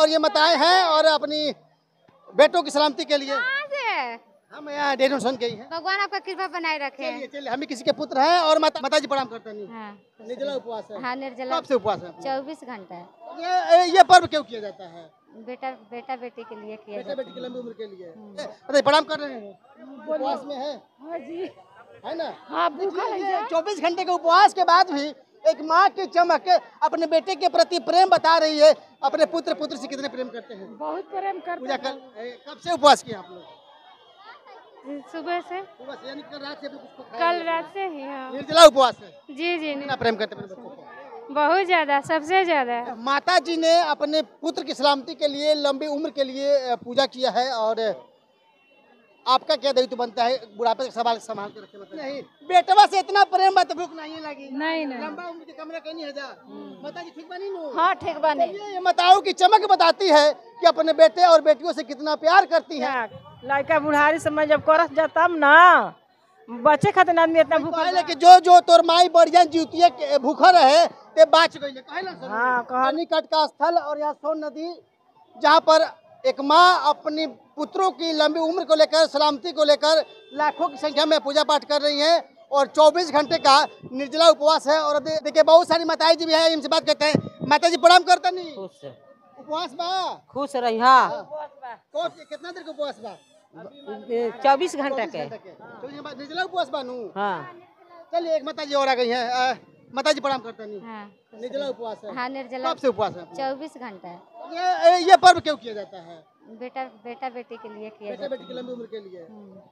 और ये माताएं हैं और अपनी बेटों की सलामती के लिए हम यहाँ डेनोशन के ही हैं। भगवान आपका कृपा बनाए रखे। चलिए चलिए, हम भी किसी के पुत्र हैं और माता जी प्रणाम करते हैं। हाँ, निर्जला उपवास है। हाँ निर्जला। कब से उपवास है? 24 घंटा। ये पर्व क्यों किया जाता है? बेटा बेटी के लिए किया बेटा बेटी की लंबी उम्र के लिए। प्रणाम कर रहे हैं, उपवास में है। हाँ जी, है ना? हाँ भूखा 24 घंटे के उपवास के बाद भी एक माँ की चमक अपने बेटे के प्रति प्रेम बता रही है। अपने पुत्र से कितने प्रेम करते हैं? बहुत प्रेम करते हैं। कब से उपवास किया आप लोग? सुबह से यानी कल रात से कुछ खाया? कल रात से ही। हाँ। निर्जला उपवास है। जी जी, कितना प्रेम करते हैं अपने बच्चों को? बहुत ज्यादा, सबसे ज्यादा। माता जी ने अपने पुत्र की सलामती के लिए, लंबी उम्र के लिए पूजा किया है। और आपका क्या दायित्व बनता है बुढ़ापे का सवाल संभाल के रखे? मतलब नहीं, बेटवा से इतना प्रेम बात भूख नहीं लगी। नहीं लंबा उम्र के कमरा कहीं नहीं हजार। माता जी ठीक बनी नो? हाँ ठीक बनी। ये माताओं की चमक बताती है कि अपने बेटे और बेटियों से कितना प्यार करती है। लड़का बुढ़ारी समय जब करस जातम ना बच्चे खातिर आदमी इतना भूखा है कि जो तोर माई बढ़िया जीवतिया भूखा रहे ते बाच गई। हाँ, निकट का स्थल और यहाँ सोन नदी, जहाँ पर एक माँ अपनी पुत्रों की लंबी उम्र को लेकर, सलामती को लेकर लाखों की संख्या में पूजा पाठ कर रही हैं। और 24 घंटे का निर्जला उपवास है। और देखिए बहुत सारी माताएं जी भी है, इनसे बात करते हैं। माता जी प्रणाम करता नहीं? उपवास बा? खुश रही। हाँ, कितना देर का उपवास बा? 24 घंटा के निर्जला उपवास बानू। हाँ, चलिए एक माता जी और आ गई है। माता जी प्रणाम करता नहीं? हाँ, निर्जला उपवास है। हाँ निर्जला। कब से उपवास है? 24 घंटा। ये पर्व क्यों किया जाता है? बेटा बेटी के लिए किया। बेटा बेटी की लंबी उम्र के लिए।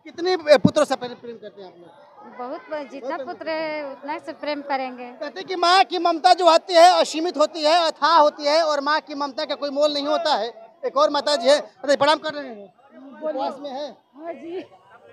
कितने पुत्रों से प्रेम करते हैं आप लोग? बहुत, जितना पुत्र है उतना से प्रेम करेंगे। कहते कि माँ की ममता जो होती है असीमित होती है, अथाह होती है। और माँ की ममता का कोई मोल नहीं होता है। एक और माता जी है, प्रणाम कर रहे हैं, उपवास में है। हाँ जी,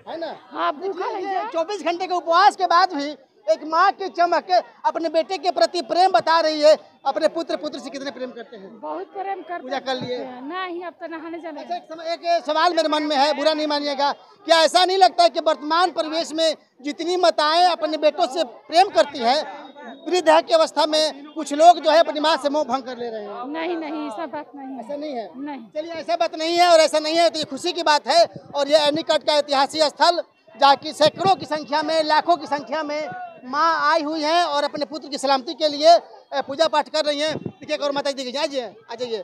है ना? हाँ भूखा 24 घंटे के उपवास के बाद भी एक माँ की चमक अपने बेटे के प्रति प्रेम बता रही है। अपने पुत्र से कितने प्रेम करते हैं? बहुत प्रेम करते। पूजा कर लिए? नहीं, अब तो नहाने जाना। अच्छा, एक सवाल मेरे मन में है, बुरा नहीं मानिएगा। क्या ऐसा नहीं लगता है कि वर्तमान परिवेश में जितनी माताएं अपने बेटों से प्रेम करती हैं, वृद्ध की अवस्था में कुछ लोग जो है अपनी माँ से मोह भंग कर ले रहे हैं? नहीं, ऐसा बात नहीं। ऐसा नहीं है? नहीं। चलिए, ऐसा बात नहीं है और ऐसा नहीं है तो ये खुशी की बात है। और ये एनीकट का ऐतिहासिक स्थल, जहाँ की सैकड़ों की संख्या में, लाखों की संख्या में माँ आई हुई हैं और अपने पुत्र की सलामती के लिए पूजा पाठ कर रही हैं। देखिए और माता जी देखिए, आ जाइए।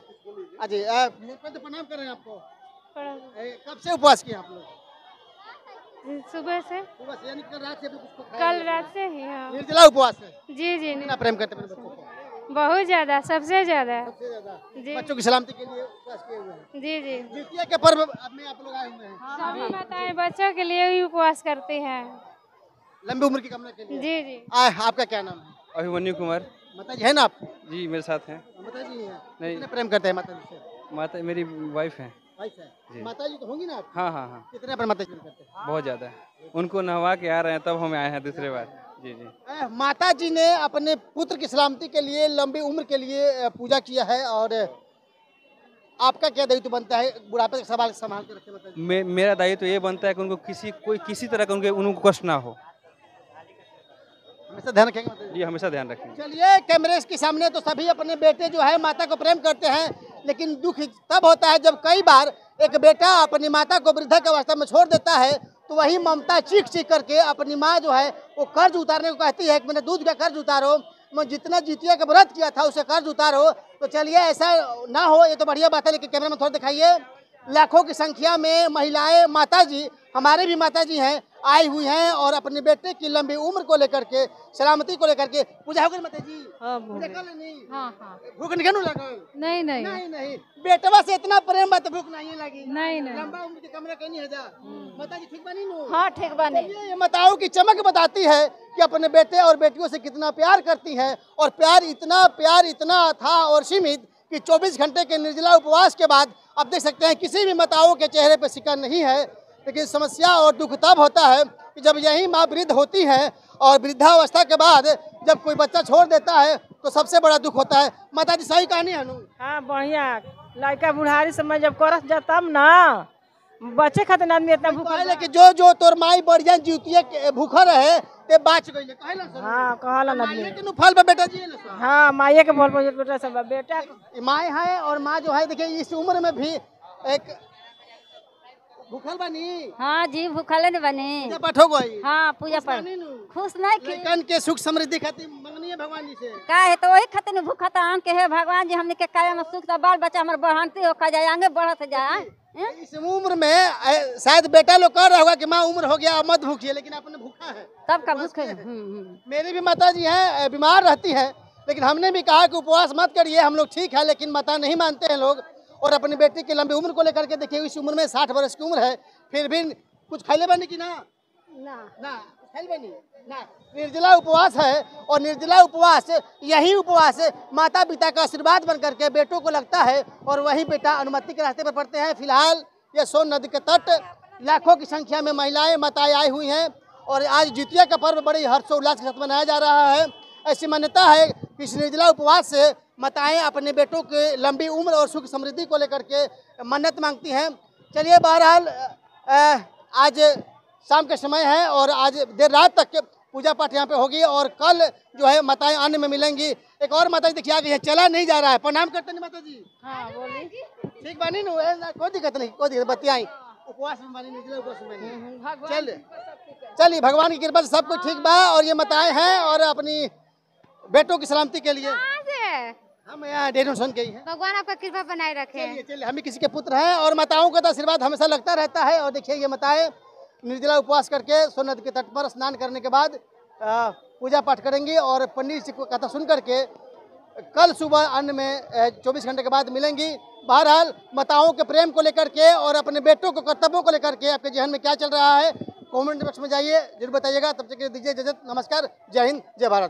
प्रणाम कर रहे हैं आपको। कब से उपवास किया आप लोग? सुबह से यानी कल रात से कुछ खाया? कल रात से ही। हाँ। निर्जला उपवास है। जी जी, कितना प्रेम करते हैं बच्चों को? बहुत ज्यादा, सबसे ज्यादा। जी। बच्चों की सलामती के लिए उपवास किए हुए हैं। जी जी, जितिया के पर्व में आप लोग आए हुए हैं। सभी माताएं बच्चों के लिए ही उपवास करती हैं, लंबी उम्र की कामना के लिए। जी जी। आपका क्या नाम है? अभिमन्यु कुमार। माता जी है ना आप? जी मेरे साथ हैं। माता जी हैं? नहीं। कितने प्रेम करते हैं माता जी से? माता मेरी वाइफ है। वाइफ है? माता जी तो होंगी ना आप? हाँ। कितने पर माता जी करते हैं? बहुत ज़्यादा। उनको नहवा के आ रहे हैं तब हम आए हैं दूसरे बार। जी। माता जी ने अपने पुत्र की सलामती के लिए, लंबी उम्र के लिए पूजा किया है। और आपका क्या दायित्व बनता है बुढ़ापे का सवाल संभाल के रखे? मतलब मेरा दायित्व तो ये बनता है कि उनको किसी तरह का उनको कष्ट ना हो। हमेशा ध्यान रखेंगे? जी हमेशा ध्यान रखेंगे। चलिए, कैमरे के सामने तो सभी अपने बेटे जो है माता को प्रेम करते हैं, लेकिन दुख तब होता है जब कई बार एक बेटा अपनी माता को वृद्धा की अवस्था में छोड़ देता है। तो वही ममता चीख करके अपनी माँ जो है वो कर्ज उतारने को कहती है कि मैंने दूध का कर्ज उतारो, मैं जितना जितिया का व्रत किया था उसे कर्ज उतारो। तो चलिए, ऐसा ना हो ये तो बढ़िया बात है, लेकिन कैमरा में थोड़ा दिखाइए। लाखों की संख्या में महिलाएं, माता जी, हमारे भी माता जी हैं, आई हुई हैं और अपने बेटे की लंबी उम्र को लेकर के, सलामती को लेकर के पूजा होगी माता जी? हाँ, हाँ। भूख नहीं लगा? नहीं, बेटवा से इतना प्रेम बात भूख नहीं लगी। नहीं। लंबा उम्र के कमरा कहीं नहीं हजार। माता जी ठीक बनी नो? हाँ ठीक बनी। ये माताओं की चमक बताती है कि अपने बेटे और बेटियों से कितना प्यार करती हैं। और प्यार इतना था और सीमित कि 24 घंटे के निर्जला उपवास के बाद आप देख सकते हैं किसी भी माताओं के चेहरे पर शिकन नहीं है। लेकिन समस्या और दुख तब होता है कि जब यही माँ वृद्ध होती है और वृद्धावस्था के बाद जब कोई बच्चा छोड़ देता है तो सबसे बड़ा दुख होता है। माता जी सही कहानी है? हाँ बढ़िया। लड़का बुढ़ारी समय जब करस जातम ना बच्चे खातिर आदमी इतना भूखा कि जो तोर माई बढ़िया जीवतिया भूखा रहे ते बाच गई कहला सर हाँ कहला ना माये के नु फल पे बेटा जी ले हाँ माये के बोल बेटा सब बेटा माँ है और माँ जो है देखिए इस उम्र में भी एक भूखल बनी हाँ जी भूखले नहीं बने। पूजा पाठ हो गई हाँ पूजा पर खुश नहीं की लेकिन के सुख समृद्धि खातिर मंगनी है भगवान जी से का है तो वही खातिर भूखा था आन के है भगवान जी हमने के काया में सुख सा बाल बच्चा हमारे बढ़ाते हो का जाए आगे बढ़त जाए। इस उम्र में शायद बेटा लोग कह रहा होगा कि माँ उम्र हो गया अब मत भूखिए लेकिन आपने भूखा है तब का भूखे मेरी भी माता जी हैं बीमार रहती है लेकिन हमने भी कहा कि उपवास मत करिए हम लोग ठीक है लेकिन माता नहीं मानते हैं लोग और अपनी बेटी की लंबी उम्र को लेकर के देखिए इस उम्र में 60 वर्ष की उम्र है फिर भी कुछ खैले बनी की ना खैले बनी ना निर्जला उपवास है और निर्जला उपवास यही उपवास माता पिता का आशीर्वाद बन करके बेटों को लगता है और वही बेटा अनुमति के रास्ते पर पड़ते हैं। फिलहाल ये सोन नदी के तट लाखों की संख्या में महिलाएं माताएं आई हुई हैं और आज जितिया का पर्व बड़े हर्षोल्लास के साथ मनाया जा रहा है। ऐसी मान्यता है कि इस निर्जला उपवास से माताएं अपने बेटों के लंबी उम्र और सुख समृद्धि को लेकर के मन्नत मांगती हैं। चलिए बहरहाल आज शाम का समय है और आज देर रात तक पूजा पाठ यहाँ पे होगी और कल जो है माताएं अन्न में मिलेंगी। एक और माता जी देखिए आगे चला नहीं जा रहा है, प्रणाम करते नहीं माता जी। हाँ बोली ठीक बानी नु कोई दिक्कत नहीं, कोई दिक्कत बतियाई उपवास में बानी निर्जला उपवास में बानी। चलिए भगवान की कृपा से सब कुछ ठीक बा और ये माताएं हैं और अपनी बेटों की सलामती के लिए हम यहाँ डेढ़ सुन के ही हैं। भगवान आपका कृपा बनाए रखे। चलिए हम भी किसी के पुत्र हैं और माताओं का तो आशीर्वाद हमेशा लगता रहता है। और देखिए ये माताएं निर्जला उपवास करके सोन नदी के तट पर स्नान करने के बाद पूजा पाठ करेंगी और पंडित जी को कथा सुन करके कल सुबह अन्न में 24 घंटे के बाद मिलेंगी। बहरहाल माताओं के प्रेम को लेकर के और अपने बेटों को कर्तव्यों को लेकर के आपके जहन में क्या चल रहा है कमेंट बॉक्स में जाइए जरूर बताइएगा। तब तक के लिए दीजिए इजाजत, नमस्कार, जय हिंद, जय भारत।